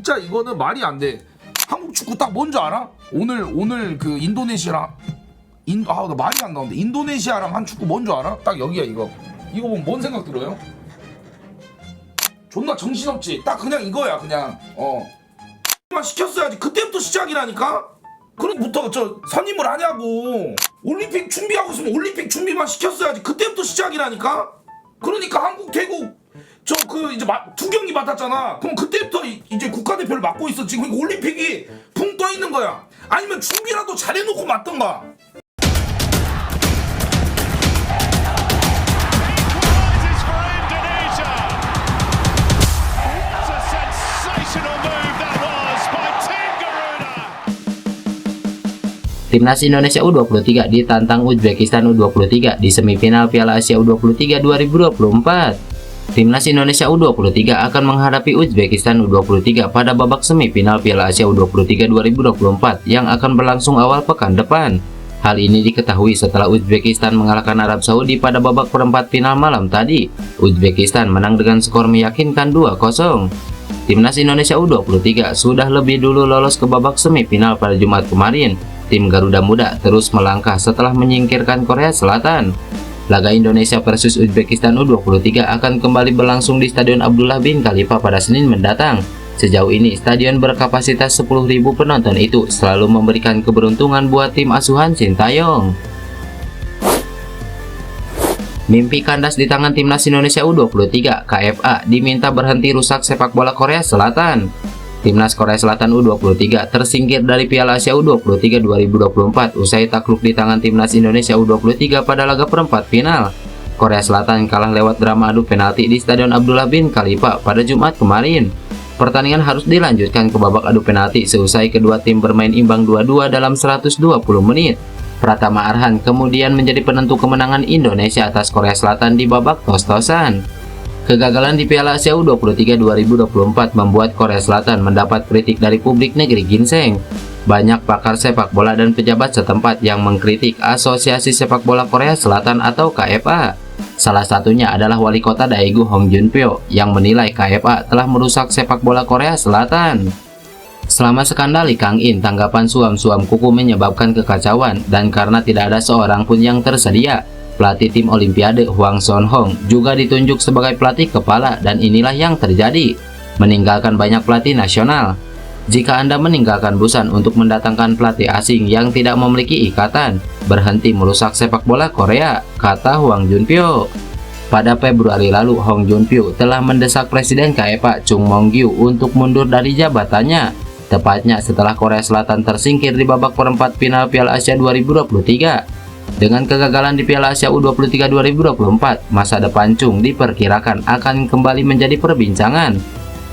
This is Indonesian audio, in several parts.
진짜 이거는 말이 안 돼. 한국 축구 딱 뭔지 알아? 오늘 그 인도네시아랑 나 말이 안 나오는데 인도네시아랑 한 축구 뭔지 알아? 딱 여기야 이거 보면 뭔 생각 들어요? 존나 정신없지. 딱 그냥 이거야 그냥 만 시켰어야지. 그때부터 시작이라니까. 그럼부터 저 선임을 하냐고. 올림픽 준비하고 있으면 올림픽 준비만 시켰어야지. 그때부터 시작이라니까. 그러니까 한국 태국 저 그 이제 두 경기 맡았잖아. 그럼 그때부터 이제 국가대표를 맡고 있어. 지금 올림픽이 붕 떠 있는 거야. 아니면 준비라도 잘해놓고 맡던가. Timnas Indonesia U23 ditantang Uzbekistan U23 di semifinal Piala Asia U23 2024. Timnas Indonesia U23 akan menghadapi Uzbekistan U23 pada babak semifinal Piala Asia U23 2024 yang akan berlangsung awal pekan depan. Hal ini diketahui setelah Uzbekistan mengalahkan Arab Saudi pada babak perempat final malam tadi. Uzbekistan menang dengan skor meyakinkan 2-0. Timnas Indonesia U23 sudah lebih dulu lolos ke babak semifinal pada Jumat kemarin. Tim Garuda Muda terus melangkah setelah menyingkirkan Korea Selatan. Laga Indonesia versus Uzbekistan U23 akan kembali berlangsung di Stadion Abdullah bin Khalifa pada Senin mendatang. Sejauh ini, stadion berkapasitas 10.000 penonton itu selalu memberikan keberuntungan buat tim asuhan Sintayong. Mimpi kandas di tangan Timnas Indonesia U23, KFA diminta berhenti rusak sepak bola Korea Selatan. Timnas Korea Selatan U23 tersingkir dari Piala Asia U23 2024 usai takluk di tangan Timnas Indonesia U23 pada laga perempat final. Korea Selatan kalah lewat drama adu penalti di Stadion Abdullah bin Khalifa pada Jumat kemarin. Pertandingan harus dilanjutkan ke babak adu penalti seusai kedua tim bermain imbang 2-2 dalam 120 menit. Pratama Arhan kemudian menjadi penentu kemenangan Indonesia atas Korea Selatan di babak tos-tosan. Kegagalan di Piala Asia U23 2024 membuat Korea Selatan mendapat kritik dari publik negeri ginseng. Banyak pakar sepak bola dan pejabat setempat yang mengkritik Asosiasi Sepak Bola Korea Selatan atau KFA. Salah satunya adalah wali kota Daegu Hong Junpyo yang menilai KFA telah merusak sepak bola Korea Selatan. Selama skandal Lee Kang-in, tanggapan suam-suam kuku menyebabkan kekacauan dan karena tidak ada seorang pun yang tersedia. Pelatih tim Olimpiade Hwang Son-hong juga ditunjuk sebagai pelatih kepala dan inilah yang terjadi, meninggalkan banyak pelatih nasional. Jika Anda meninggalkan Busan untuk mendatangkan pelatih asing yang tidak memiliki ikatan, berhenti merusak sepak bola Korea, kata Hwang Junpyo. Pada Februari lalu, Hong Junpyo telah mendesak Presiden KFA Chung Mong-gyu untuk mundur dari jabatannya, tepatnya setelah Korea Selatan tersingkir di babak perempat final Piala Asia 2023. Dengan kegagalan di Piala Asia U23 2024, masa depan Chung diperkirakan akan kembali menjadi perbincangan.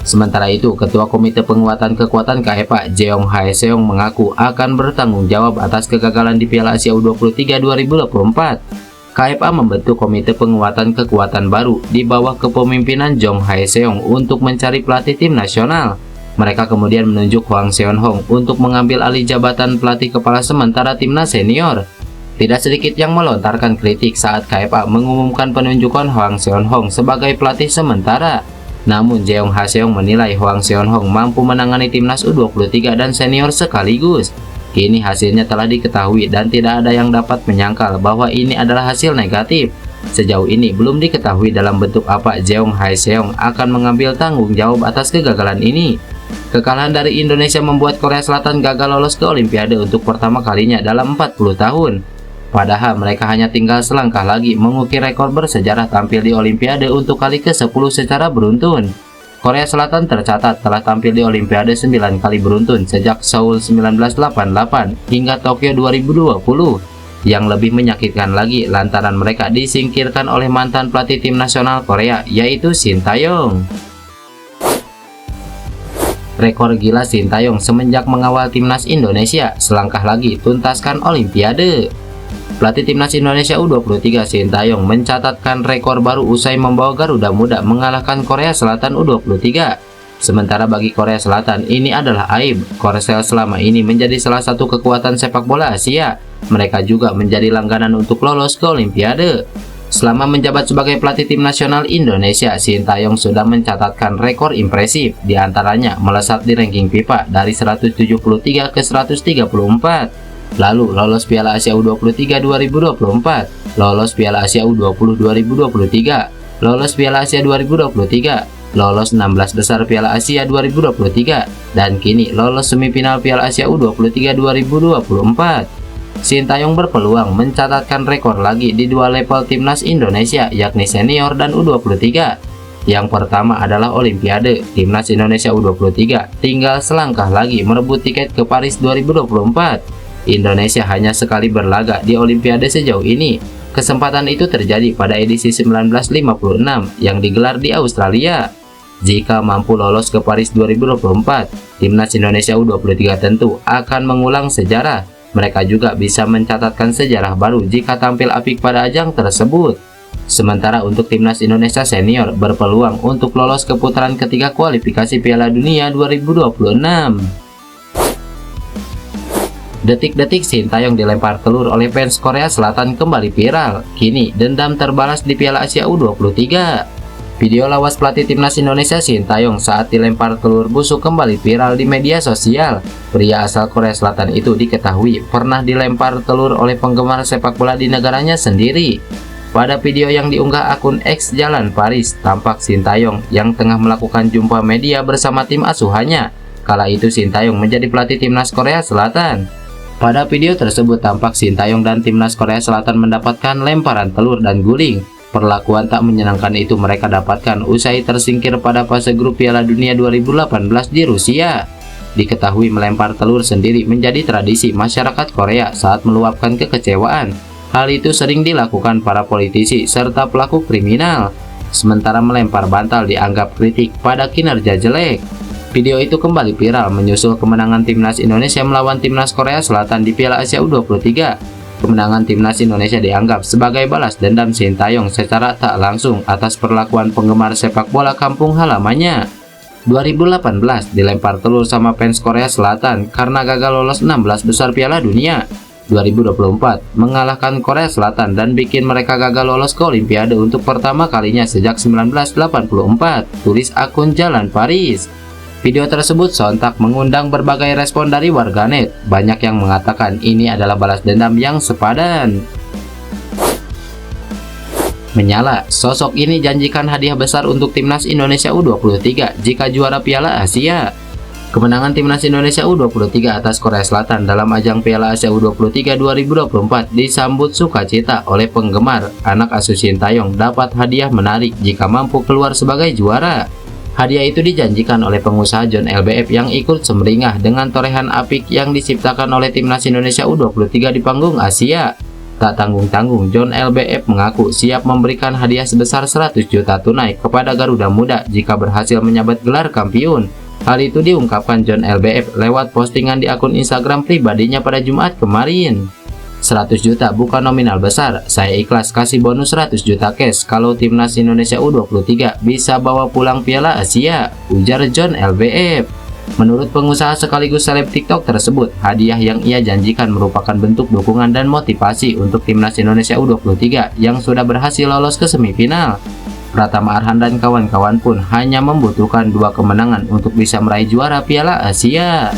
Sementara itu, Ketua Komite Penguatan Kekuatan KFA, Jeong Hae-seong mengaku akan bertanggung jawab atas kegagalan di Piala Asia U23 2024. KFA membentuk Komite Penguatan Kekuatan baru di bawah kepemimpinan Jong Hae-seong untuk mencari pelatih tim nasional. Mereka kemudian menunjuk Hwang Seon-hong untuk mengambil alih jabatan pelatih kepala sementara timnas senior. Tidak sedikit yang melontarkan kritik saat KFA mengumumkan penunjukan Hwang Seon-hong sebagai pelatih sementara. Namun Jeong Ha-seong menilai Hwang Seon-hong mampu menangani timnas U23 dan senior sekaligus. Kini hasilnya telah diketahui dan tidak ada yang dapat menyangkal bahwa ini adalah hasil negatif. Sejauh ini belum diketahui dalam bentuk apa Jeong Ha-seong akan mengambil tanggung jawab atas kegagalan ini. Kekalahan dari Indonesia membuat Korea Selatan gagal lolos ke Olimpiade untuk pertama kalinya dalam 40 tahun. Padahal mereka hanya tinggal selangkah lagi mengukir rekor bersejarah tampil di Olimpiade untuk kali ke-10 secara beruntun. Korea Selatan tercatat telah tampil di Olimpiade 9 kali beruntun sejak Seoul 1988 hingga Tokyo 2020. Yang lebih menyakitkan lagi lantaran mereka disingkirkan oleh mantan pelatih tim nasional Korea yaitu Sintayong. Rekor gila Sintayong semenjak mengawal timnas Indonesia, selangkah lagi tuntaskan Olimpiade. Pelatih timnas Indonesia U23 Sintayong mencatatkan rekor baru usai membawa Garuda Muda mengalahkan Korea Selatan U23. Sementara bagi Korea Selatan ini adalah aib. Korsel selama ini menjadi salah satu kekuatan sepak bola Asia. Mereka juga menjadi langganan untuk lolos ke Olimpiade. Selama menjabat sebagai pelatih tim nasional Indonesia, Sintayong sudah mencatatkan rekor impresif, diantaranya melesat di ranking FIFA dari 173 ke 134. Lalu lolos Piala Asia U23 2024, lolos Piala Asia U20 2023, lolos Piala Asia 2023, lolos 16 besar Piala Asia 2023, dan kini lolos semifinal Piala Asia U23 2024. Sintayong berpeluang mencatatkan rekor lagi di dua level timnas Indonesia, yakni senior dan U23. Yang pertama adalah Olimpiade. Timnas Indonesia U23 tinggal selangkah lagi merebut tiket ke Paris 2024. Indonesia hanya sekali berlaga di Olimpiade sejauh ini. Kesempatan itu terjadi pada edisi 1956 yang digelar di Australia. Jika mampu lolos ke Paris 2024, timnas Indonesia U23 tentu akan mengulang sejarah. Mereka juga bisa mencatatkan sejarah baru jika tampil apik pada ajang tersebut. Sementara untuk timnas Indonesia senior berpeluang untuk lolos ke putaran ketiga kualifikasi Piala Dunia 2026. Detik-detik Sintayong dilempar telur oleh fans Korea Selatan kembali viral. Kini dendam terbalas di Piala Asia U23. Video lawas pelatih timnas Indonesia Sintayong saat dilempar telur busuk kembali viral di media sosial. Pria asal Korea Selatan itu diketahui pernah dilempar telur oleh penggemar sepak bola di negaranya sendiri. Pada video yang diunggah akun X Jalan Paris, tampak Sintayong yang tengah melakukan jumpa media bersama tim asuhannya. Kala itu Sintayong menjadi pelatih timnas Korea Selatan. Pada video tersebut tampak Sintayong dan timnas Korea Selatan mendapatkan lemparan telur dan guling. Perlakuan tak menyenangkan itu mereka dapatkan usai tersingkir pada fase grup Piala Dunia 2018 di Rusia. Diketahui melempar telur sendiri menjadi tradisi masyarakat Korea saat meluapkan kekecewaan. Hal itu sering dilakukan para politisi serta pelaku kriminal. Sementara melempar bantal dianggap kritik pada kinerja jelek. Video itu kembali viral menyusul kemenangan timnas Indonesia melawan timnas Korea Selatan di Piala Asia U23. Kemenangan timnas Indonesia dianggap sebagai balas dendam Sintayong secara tak langsung atas perlakuan penggemar sepak bola kampung halamannya. 2018 dilempar telur sama fans Korea Selatan karena gagal lolos 16 besar Piala Dunia. 2024 mengalahkan Korea Selatan dan bikin mereka gagal lolos ke Olimpiade untuk pertama kalinya sejak 1984, tulis akun Jalan Paris. Video tersebut sontak mengundang berbagai respon dari warganet. Banyak yang mengatakan ini adalah balas dendam yang sepadan. Menyala, sosok ini janjikan hadiah besar untuk timnas Indonesia U23 jika juara Piala Asia. Kemenangan timnas Indonesia U23 atas Korea Selatan dalam ajang Piala Asia U23 2024 disambut sukacita oleh penggemar. Anak asuh Sintayong dapat hadiah menarik jika mampu keluar sebagai juara. Hadiah itu dijanjikan oleh pengusaha John LBF yang ikut semeringah dengan torehan apik yang diciptakan oleh timnas Indonesia U23 di panggung Asia. Tak tanggung-tanggung, John LBF mengaku siap memberikan hadiah sebesar 100 juta tunai kepada Garuda Muda jika berhasil menyabet gelar kampiun. Hal itu diungkapkan John LBF lewat postingan di akun Instagram pribadinya pada Jumat kemarin. 100 juta bukan nominal besar, saya ikhlas kasih bonus 100 juta cash kalau timnas Indonesia U23 bisa bawa pulang Piala Asia, ujar John LBF. Menurut pengusaha sekaligus seleb TikTok tersebut, hadiah yang ia janjikan merupakan bentuk dukungan dan motivasi untuk timnas Indonesia U23 yang sudah berhasil lolos ke semifinal. Pratama Arhan dan kawan-kawan pun hanya membutuhkan 2 kemenangan untuk bisa meraih juara Piala Asia.